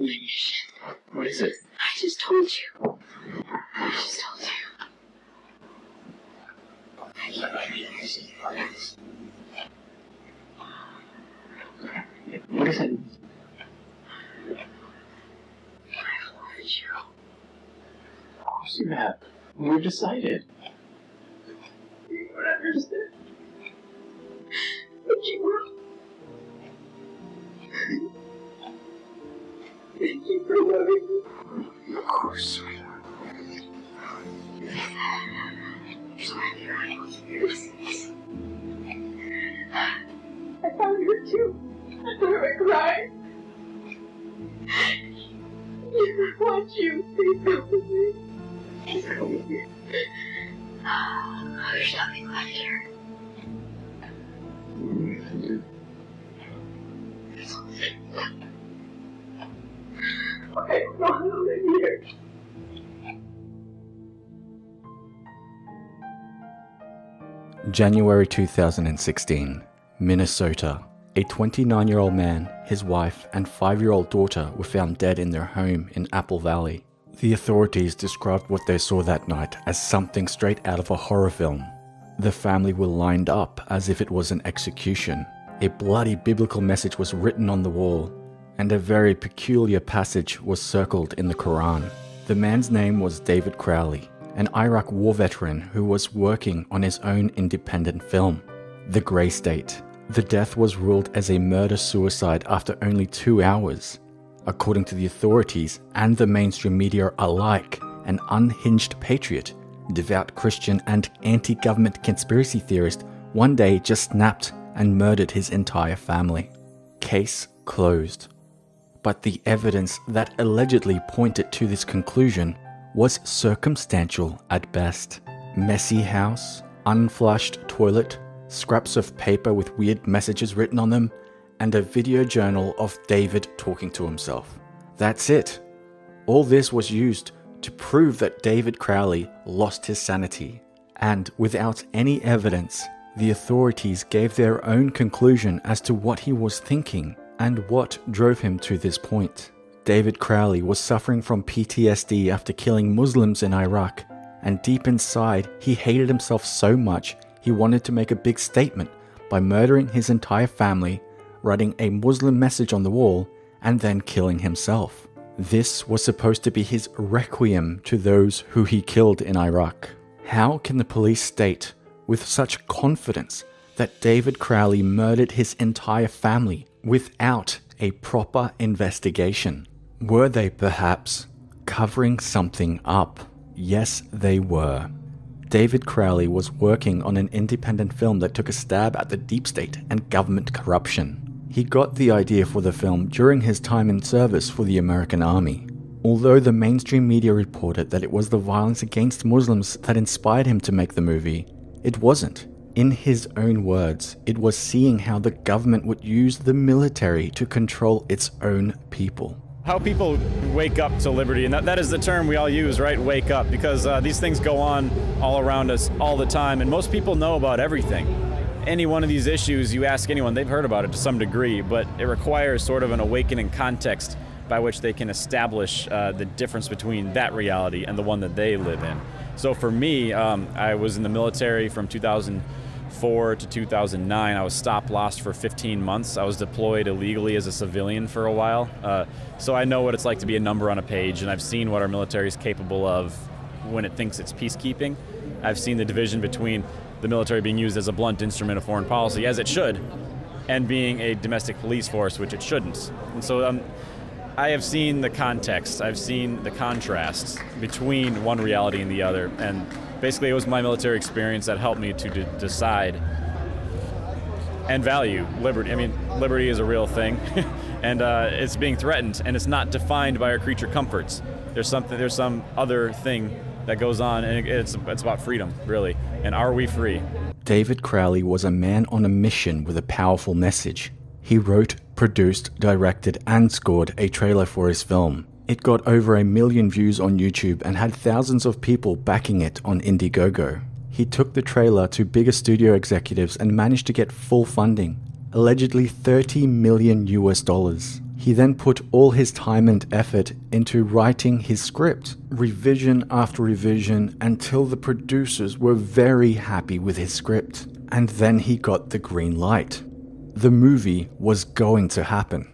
mission. What is it? I just told you. I just told you. What is it? I've loved you. Of course you have. We've decided. You don't understand. But you will. Thank you for loving me. Of course, sweetheart. You're so happy around I found her too. I thought I cried. I want you. Please come with me. Please come with me. Oh, there's nothing left here. I don't know how to live here. January 2016, Minnesota. A 29-year-old man, his wife, and 5-year-old daughter were found dead in their home in Apple Valley. The authorities described what they saw that night as something straight out of a horror film. The family were lined up as if it was an execution. A bloody biblical message was written on the wall, and a very peculiar passage was circled in the Quran. The man's name was David Crowley, an Iraq war veteran who was working on his own independent film, The Grey State. The death was ruled as a murder-suicide after only 2 hours. According to the authorities and the mainstream media alike, an unhinged patriot, devout Christian and anti-government conspiracy theorist one day just snapped and murdered his entire family. Case closed. But the evidence that allegedly pointed to this conclusion was circumstantial at best. Messy house, unflushed toilet, scraps of paper with weird messages written on them, and a video journal of David talking to himself. That's it. All this was used to prove that David Crowley lost his sanity. And without any evidence, the authorities gave their own conclusion as to what he was thinking and what drove him to this point. David Crowley was suffering from PTSD after killing Muslims in Iraq, and deep inside, he hated himself so much he wanted to make a big statement by murdering his entire family, writing a Muslim message on the wall, and then killing himself. This was supposed to be his requiem to those who he killed in Iraq. How can the police state with such confidence that David Crowley murdered his entire family without a proper investigation? Were they perhaps covering something up? Yes, they were. David Crowley was working on an independent film that took a stab at the deep state and government corruption. He got the idea for the film during his time in service for the American Army. Although the mainstream media reported that it was the violence against Muslims that inspired him to make the movie, it wasn't. In his own words, it was seeing how the government would use the military to control its own people. How people wake up to liberty, and that is the term we all use, right? Wake up, because these things go on all around us all the time, and most people know about everything. Any one of these issues, you ask anyone, they've heard about it to some degree, but it requires sort of an awakening context by which they can establish the difference between that reality and the one that they live in. So for me, I was in the military from 2004 to 2009. I was stop lost for 15 months. I was deployed illegally as a civilian for a while. So I know what it's like to be a number on a page, and I've seen what our military is capable of when it thinks it's peacekeeping. I've seen the division between the military being used as a blunt instrument of foreign policy, as it should, and being a domestic police force, which it shouldn't. And so I have seen the context, I've seen the contrast between one reality and the other, and basically it was my military experience that helped me to decide and value liberty. I mean, liberty is a real thing, and it's being threatened, and it's not defined by our creature comforts. There's some other thing that goes on, and it's about freedom, really. And are we free? David Crowley was a man on a mission with a powerful message. He wrote, produced, directed, and scored a trailer for his film. It got over 1 million views on YouTube and had thousands of people backing it on Indiegogo. He took the trailer to bigger studio executives and managed to get full funding, allegedly $30 million US. He then put all his time and effort into writing his script, revision after revision, until the producers were very happy with his script. And then he got the green light. The movie was going to happen.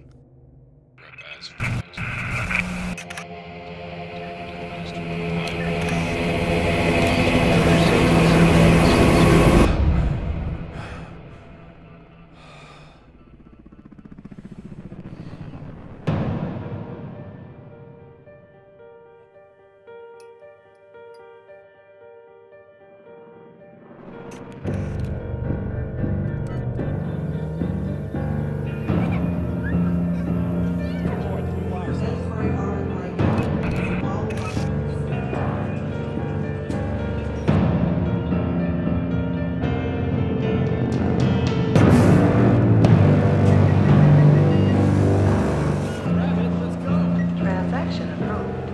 Transaction approved.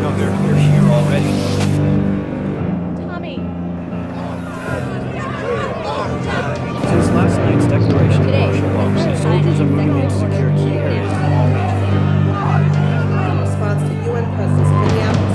No, they're here already. Tommy, Since last night's declaration of Today, martial law, the soldiers are moving in to secure key areas in all regions. In response to UN presence in Minneapolis.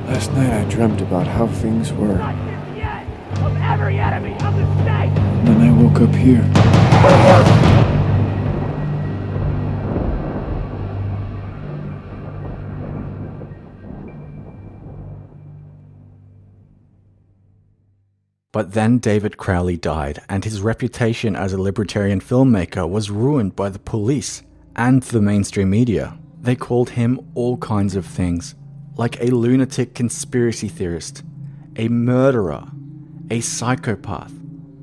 Last night I dreamt about how things were. Of every enemy of the state! And then I woke up here. But then David Crowley died, and his reputation as a libertarian filmmaker was ruined by the police and the mainstream media. They called him all kinds of things, like a lunatic conspiracy theorist, a murderer, a psychopath,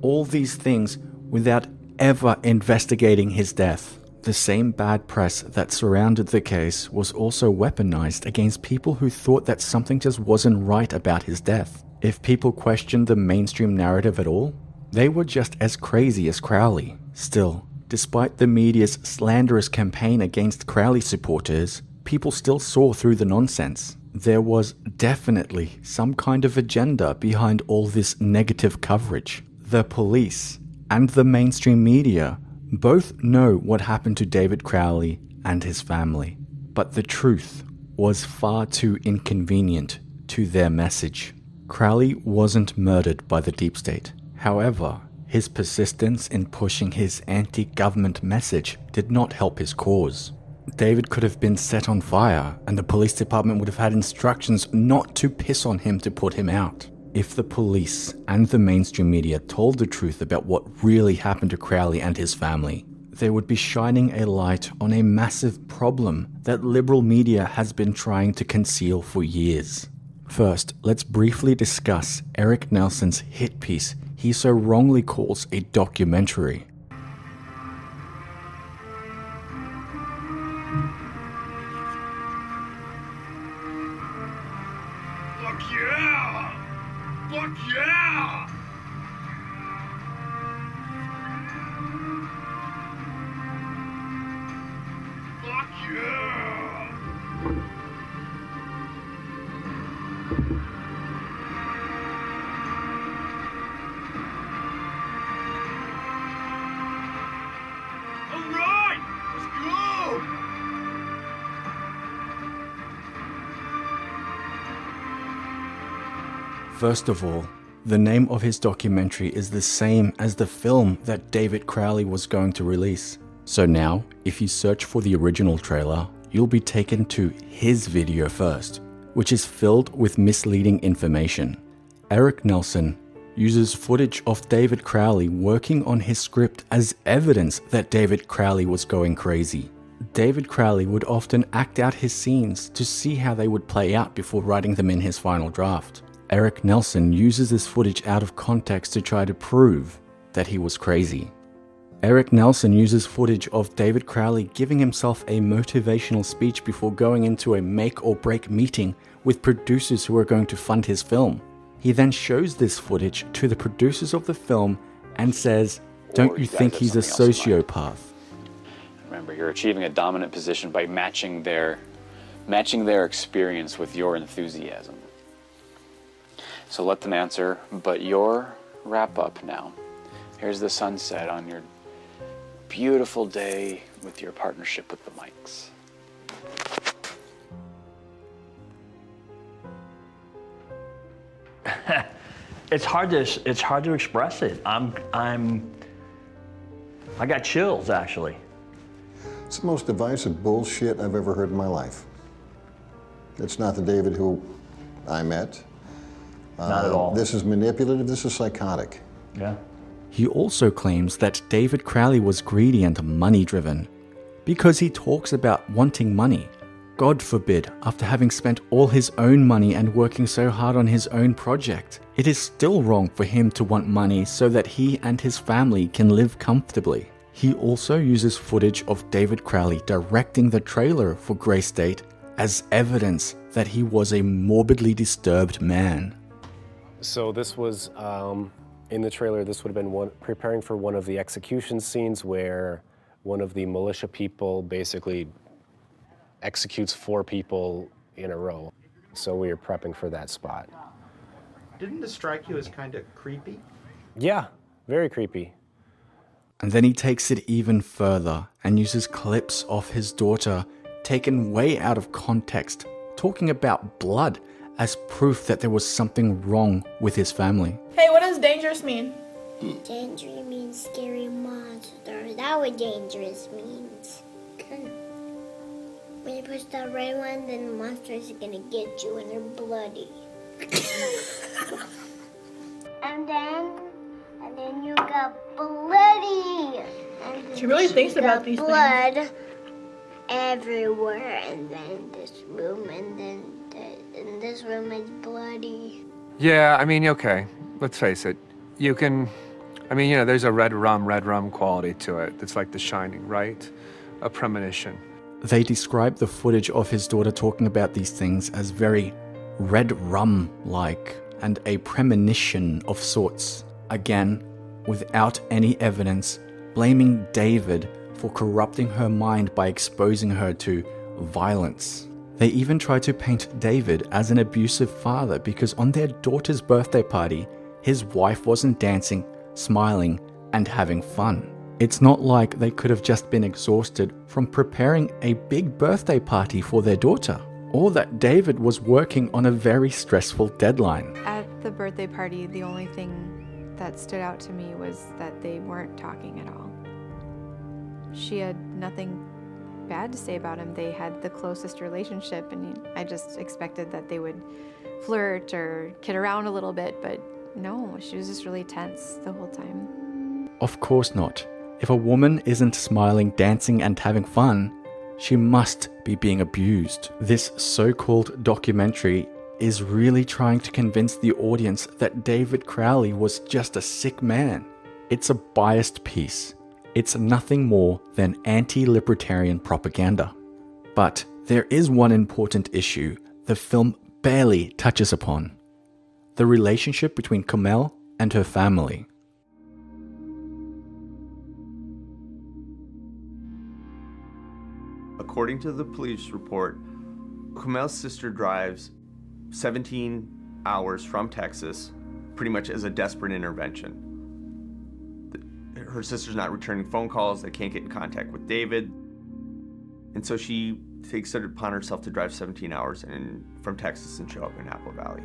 all these things without ever investigating his death. The same bad press that surrounded the case was also weaponized against people who thought that something just wasn't right about his death. If people questioned the mainstream narrative at all, they were just as crazy as Crowley. Still, despite the media's slanderous campaign against Crowley supporters, people still saw through the nonsense. There was definitely some kind of agenda behind all this negative coverage. The police and the mainstream media both know what happened to David Crowley and his family, but the truth was far too inconvenient to their message. Crowley wasn't murdered by the deep state. However, his persistence in pushing his anti-government message did not help his cause. David could have been set on fire, and the police department would have had instructions not to piss on him to put him out. If the police and the mainstream media told the truth about what really happened to Crowley and his family, they would be shining a light on a massive problem that liberal media has been trying to conceal for years. First, let's briefly discuss Eric Nelson's hit piece he so wrongly calls a documentary. Fuck yeah! Fuck yeah! Fuck yeah! Alright! Let's go! First of all, the name of his documentary is the same as the film that David Crowley was going to release. So now, if you search for the original trailer, you'll be taken to his video first, which is filled with misleading information. Eric Nelson uses footage of David Crowley working on his script as evidence that David Crowley was going crazy. David Crowley would often act out his scenes to see how they would play out before writing them in his final draft. Eric Nelson uses this footage out of context to try to prove that he was crazy. Eric Nelson uses footage of David Crowley giving himself a motivational speech before going into a make or break meeting with producers who are going to fund his film. He then shows this footage to the producers of the film and says, "Don't you think he's a sociopath?" Remember, you're achieving a dominant position by matching their experience with your enthusiasm. So let them answer, but your wrap up now. Here's the sunset on your beautiful day with your partnership with the mics. It's hard to express it. I got chills, actually. It's the most divisive bullshit I've ever heard in my life. It's not the David who I met. Not at all. This is manipulative, this is psychotic. Yeah. He also claims that David Crowley was greedy and money-driven because he talks about wanting money. God forbid, after having spent all his own money and working so hard on his own project, it is still wrong for him to want money so that he and his family can live comfortably. He also uses footage of David Crowley directing the trailer for Grey State as evidence that he was a morbidly disturbed man. So this was, in the trailer, this would have been preparing for one of the execution scenes where one of the militia people basically executes 4 people in a row. So we were prepping for that spot. Didn't this strike you as kind of creepy? Yeah, very creepy. And then he takes it even further and uses clips of his daughter taken way out of context, talking about blood as proof that there was something wrong with his family. Hey, what does dangerous mean? Dangerous means scary monster. That's what dangerous means. When you push that red one, then the monsters are gonna get you and they're bloody. and then you got bloody. She really thinks about these blood things. everywhere, and then this room, and then in this room is bloody. Yeah, I mean, okay, let's face it. You can, I mean, you know, there's a red rum quality to it. That's like The Shining, right? A premonition. They describe the footage of his daughter talking about these things as very red rum-like and a premonition of sorts. Again, without any evidence, blaming David for corrupting her mind by exposing her to violence. They even try to paint David as an abusive father because on their daughter's birthday party, his wife wasn't dancing, smiling, and having fun. It's not like they could have just been exhausted from preparing a big birthday party for their daughter, or that David was working on a very stressful deadline. At the birthday party, the only thing that stood out to me was that they weren't talking at all. She had nothing bad to say about him. They had the closest relationship, and I just expected that they would flirt or kid around a little bit, but no, she was just really tense the whole time. Of course not. If a woman isn't smiling, dancing, and having fun, she must be being abused. This so-called documentary is really trying to convince the audience that David Crowley was just a sick man. It's a biased piece. It's nothing more than anti-libertarian propaganda. But there is one important issue the film barely touches upon: the relationship between Kamel and her family. According to the police report, Kamel's sister drives 17 hours from Texas, pretty much as a desperate intervention. Her sister's not returning phone calls, they can't get in contact with David. And so she takes it upon herself to drive 17 hours from Texas and show up in Apple Valley.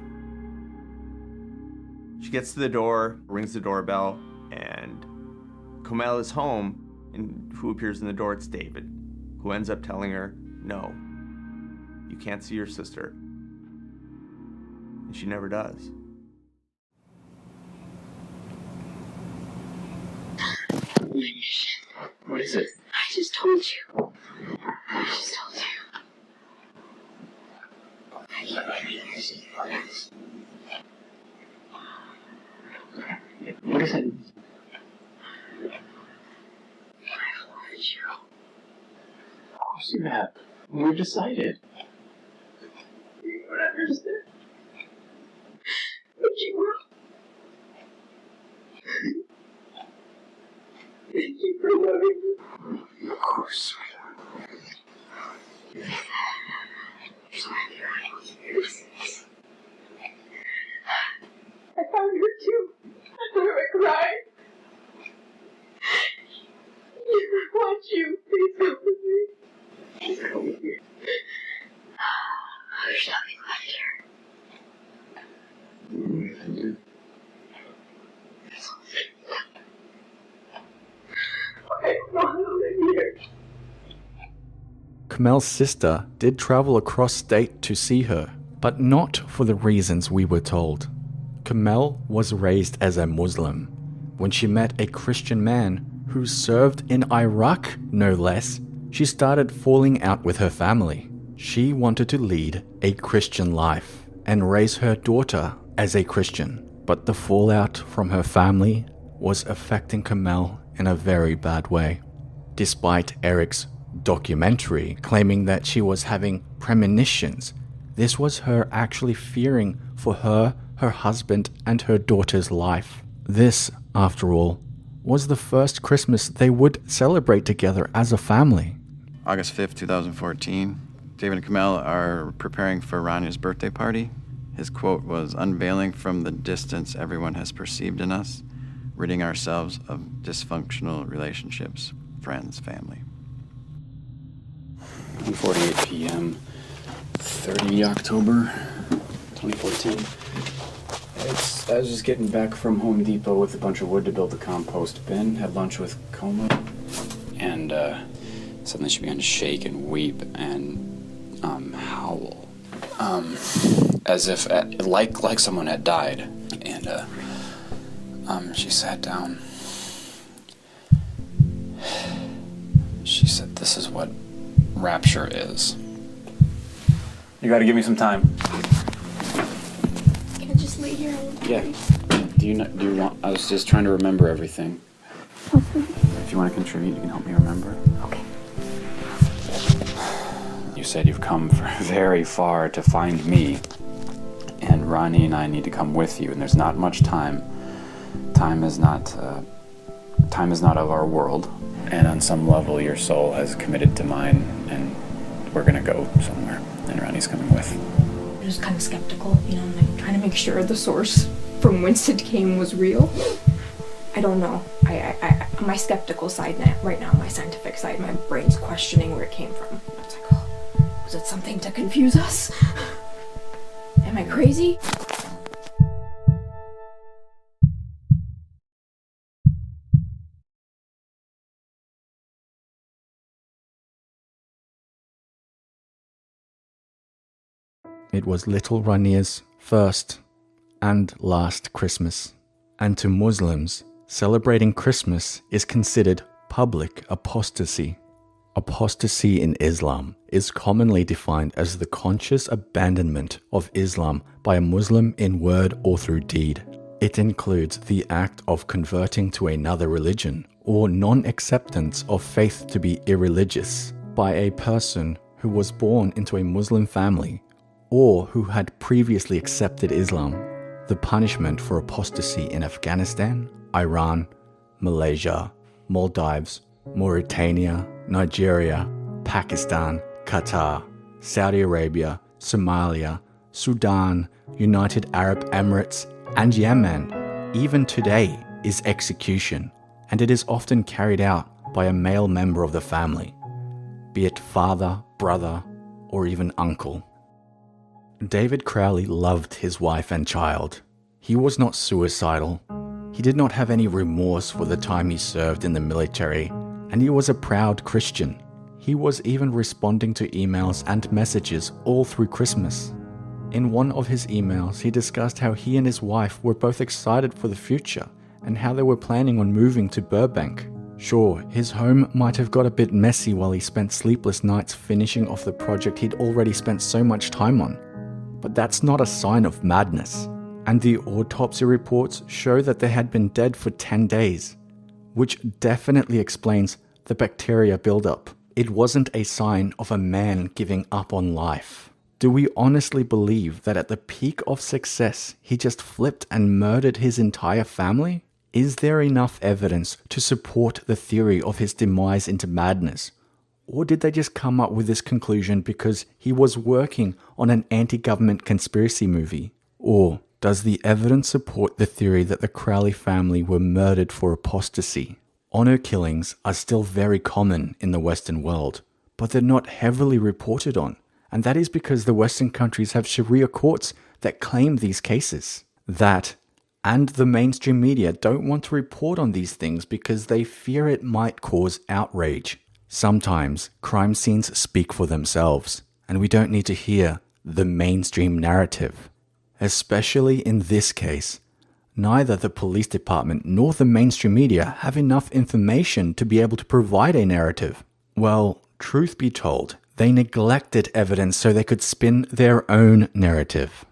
She gets to the door, rings the doorbell, and Komel is home, and who appears in the door? It's David, who ends up telling her, no, you can't see your sister. And she never does. What is it? I just told you. I just told you. What is it? I loved you. Of course you have. We've decided. You don't understand. But you will. Thank you for loving me. Of course. I found her too. I thought I would cry. I want you. Please come with me. Please come with me. There's nothing left here. I don't know how to live here. Komel's sister did travel across state to see her, but not for the reasons we were told. Komel was raised as a Muslim. When she met a Christian man who served in Iraq, no less, she started falling out with her family. She wanted to lead a Christian life and raise her daughter as a Christian, but the fallout from her family was affecting Komel in a very bad way. Despite Eric's documentary claiming that she was having premonitions, this was her actually fearing for her husband, and her daughter's life. This, after all, was the first Christmas they would celebrate together as a family. August 5th, 2014. David and Komel are preparing for Ranya's birthday party. His quote was, "Unveiling from the distance everyone has perceived in us, ridding ourselves of dysfunctional relationships, friends, family." 1:48 p.m., 30 October 2014. I was just getting back from Home Depot with a bunch of wood to build the compost bin. Had lunch with Coma, and suddenly she began to shake and weep and howl, as if like someone had died. And she sat down. She said, "This is what rapture is." You got to give me some time. Can I just lay here? Yeah. Do you want? I was just trying to remember everything. Okay. If you want to contribute, you can help me remember. Okay. You said you've come very far to find me, and Ronnie and I need to come with you. And there's not much time. Time is not of our world. And on some level, your soul has committed to mine, and we're gonna go somewhere. And Ronnie's coming with. I was kind of skeptical, like trying to make sure the source from whence it came was real. I don't know. I my skeptical side right now, my scientific side, my brain's questioning where it came from. It's like, oh, was it something to confuse us? Am I crazy? It was little Ranya's first and last Christmas. And to Muslims, celebrating Christmas is considered public apostasy. Apostasy in Islam is commonly defined as the conscious abandonment of Islam by a Muslim in word or through deed. It includes the act of converting to another religion or non-acceptance of faith to be irreligious by a person who was born into a Muslim family or who had previously accepted Islam. The punishment for apostasy in Afghanistan, Iran, Malaysia, Maldives, Mauritania, Nigeria, Pakistan, Qatar, Saudi Arabia, Somalia, Sudan, United Arab Emirates, and Yemen, even today, is execution, and it is often carried out by a male member of the family, be it father, brother, or even uncle. David Crowley loved his wife and child, He was not suicidal. He did not have any remorse for the time he served in the military, and he was a proud Christian. He was even responding to emails and messages all through Christmas. In one of his emails, he discussed how he and his wife were both excited for the future and how they were planning on moving to Burbank. Sure, his home might have got a bit messy while he spent sleepless nights finishing off the project he'd already spent so much time on. But that's not a sign of madness. And the autopsy reports show that they had been dead for 10 days, which definitely explains the bacteria buildup. It wasn't a sign of a man giving up on life. Do we honestly believe that at the peak of success, he just flipped and murdered his entire family? Is there enough evidence to support the theory of his demise into madness? Or did they just come up with this conclusion because he was working on an anti-government conspiracy movie? Or does the evidence support the theory that the Crowley family were murdered for apostasy? Honor killings are still very common in the Western world, but they're not heavily reported on, and that is because the Western countries have Sharia courts that claim these cases. That, and the mainstream media don't want to report on these things because they fear it might cause outrage. Sometimes, crime scenes speak for themselves, and we don't need to hear the mainstream narrative. Especially in this case, neither the police department nor the mainstream media have enough information to be able to provide a narrative. Well, truth be told, they neglected evidence so they could spin their own narrative.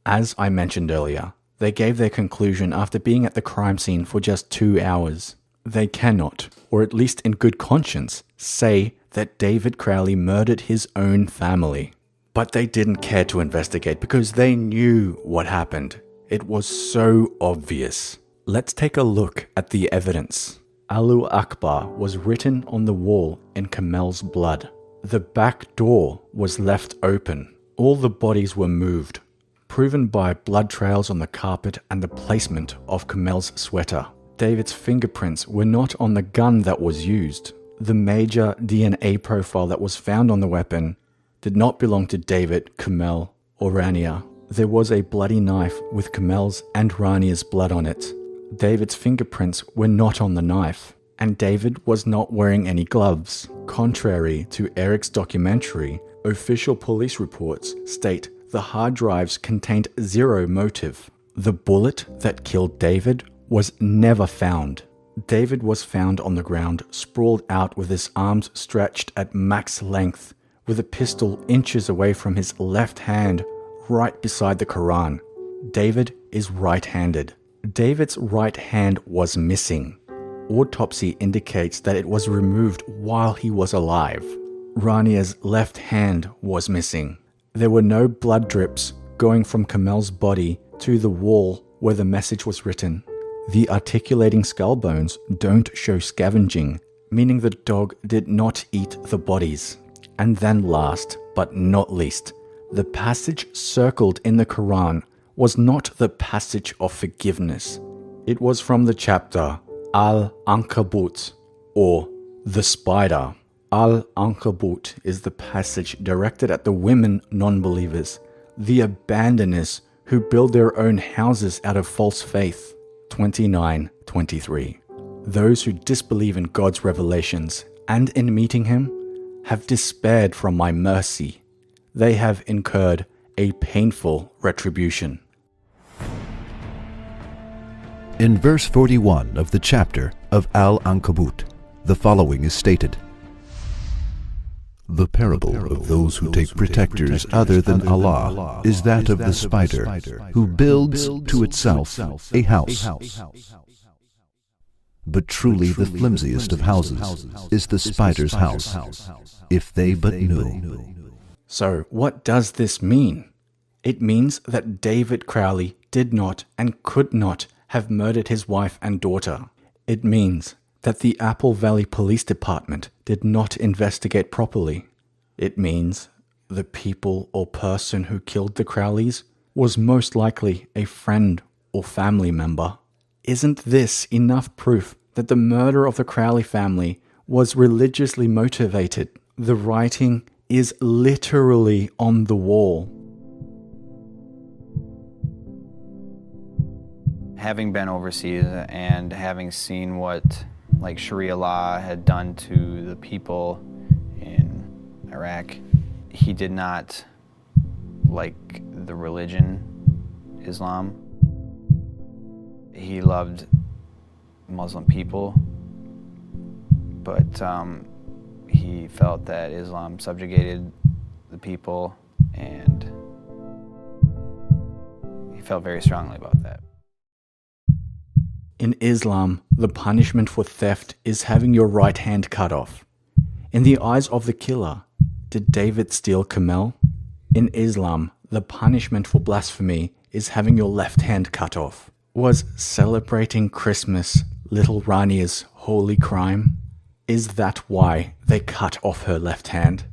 As I mentioned earlier, they gave their conclusion after being at the crime scene for just 2 hours. They cannot, or at least in good conscience, say that David Crowley murdered his own family. But they didn't care to investigate because they knew what happened. It was so obvious. Let's take a look at the evidence. Allahu Akbar was written on the wall in Kamel's blood. The back door was left open. All the bodies were moved, proven by blood trails on the carpet and the placement of Kamel's sweater. David's fingerprints were not on the gun that was used. The major DNA profile that was found on the weapon did not belong to David, Kamel, or Rania. There was a bloody knife with Kamel's and Rania's blood on it. David's fingerprints were not on the knife, and David was not wearing any gloves. Contrary to Eric's documentary, official police reports state the hard drives contained zero motive. The bullet that killed David was never found. David was found on the ground, sprawled out with his arms stretched at max length, with a pistol inches away from his left hand, right beside the Quran. David is right-handed. David's right hand was missing. Autopsy indicates that it was removed while he was alive. Rania's left hand was missing. There were no blood drips going from Kamel's body to the wall where the message was written. The articulating skull bones don't show scavenging, meaning the dog did not eat the bodies. And then last, but not least, the passage circled in the Quran was not the passage of forgiveness. It was from the chapter Al-Ankabut, or the spider. Al-Ankabut is the passage directed at the women non-believers, the abandoners who build their own houses out of false faith. 29:23. Those who disbelieve in God's revelations and in meeting Him have despaired from my mercy. They have incurred a painful retribution. In verse 41 of the chapter of Al-Ankabut, the following is stated: The parable of those who take protectors other than Allah is that of the spider who builds to itself a house. But truly the flimsiest of houses is the spider's house, if they but knew. So what does this mean? It means that David Crowley did not and could not have murdered his wife and daughter. It means that the Apple Valley Police Department did not investigate properly. It means the people or person who killed the Crowleys was most likely a friend or family member. Isn't this enough proof that the murder of the Crowley family was religiously motivated? The writing is literally on the wall. Having been overseas and having seen what like Sharia law had done to the people in Iraq, he did not like the religion Islam. He loved Muslim people, but he felt that Islam subjugated the people, and he felt very strongly about that. In Islam, the punishment for theft is having your right hand cut off. In the eyes of the killer, did David steal Kamel? In Islam, the punishment for blasphemy is having your left hand cut off. Was celebrating Christmas little Rania's holy crime? Is that why they cut off her left hand?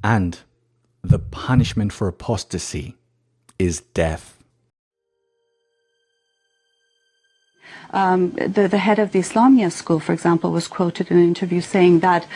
And the punishment for apostasy is death. The head of the Islamia school, for example, was quoted in an interview saying that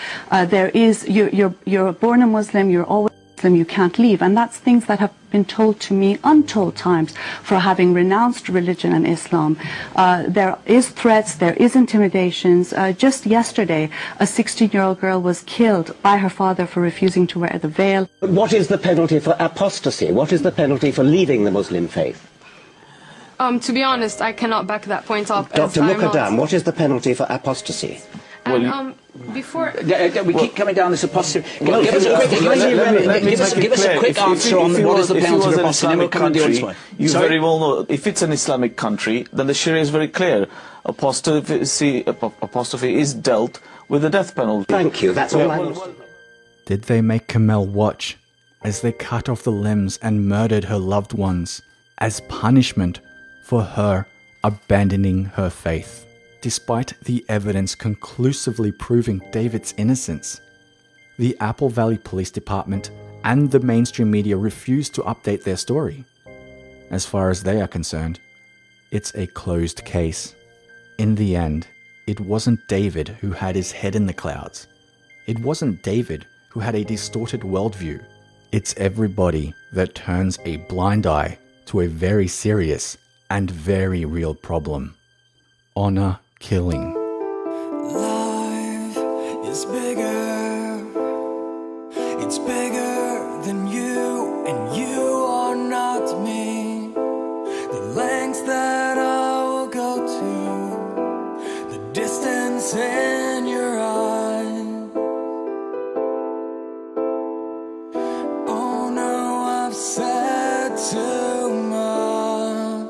you're born a Muslim, you're always Muslim, you can't leave. And that's things that have been told to me untold times for having renounced religion and Islam. There is threats, there is intimidations. Just yesterday, a 16-year-old girl was killed by her father for refusing to wear the veil. What is the penalty for apostasy? What is the penalty for leaving the Muslim faith? To be honest, I cannot back that point up. Dr. Muqaddam, what is the penalty for apostasy? And, before... We keep coming down this apostasy. Give us a quick answer on what is the penalty for apostasy. You very well know, if it's an Islamic country, then the Sharia is very clear. Apostasy is dealt with the death penalty. Thank you, that's all I want. Did they make Kamel watch as they cut off the limbs and murdered her loved ones as punishment for her abandoning her faith? Despite the evidence conclusively proving David's innocence, the Apple Valley Police Department and the mainstream media refused to update their story. As far as they are concerned, it's a closed case. In the end, it wasn't David who had his head in the clouds. It wasn't David who had a distorted worldview. It's everybody that turns a blind eye to a very serious and very real problem. Honor killing. Life is bigger. It's bigger than you, and you are not me. The lengths that I will go to, the distance in your eyes. Oh no, I've said too much.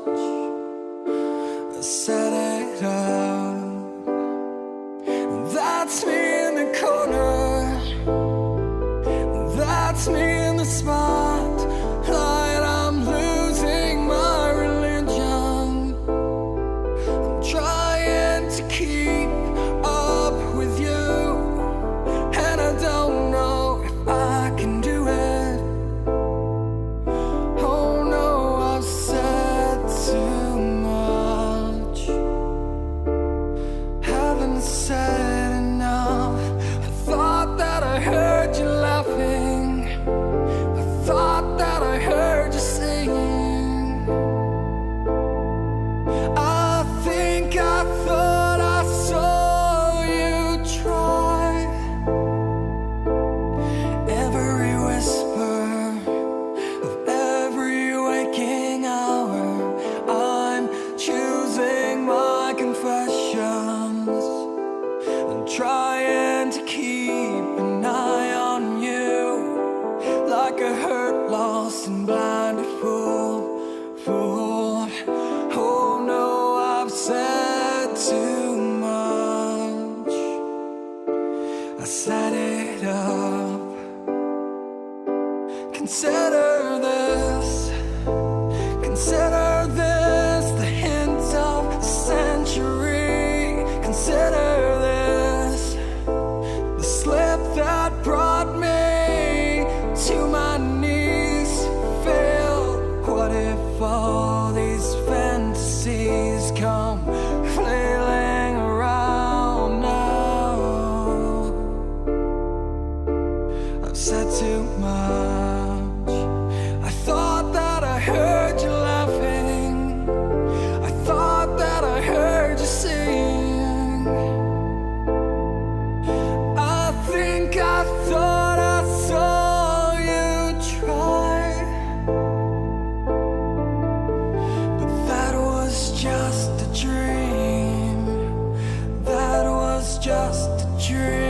I said it up. That's me in the corner. That's me in the spotlight. I'm losing my religion. I'm trying to keep up with you, and I don't know if I can do it. Oh no, I've said too much. Haven't said enough. I thought that I heard you laughing. I thought that I heard you singing. I think I thought I saw you try. Every whisper of every waking hour, I'm choosing my confessions and trying to keep an eye on you, like a hurt, lost and blinded fool. Oh no, I've said too much. I set it up. Consider this. Consider this the hint of the century. Consider this the slip that brought me to my knees. Failed. What if all these fantasies come flailing around now? I've said too much. I thought that I heard you laughing. I thought that dream.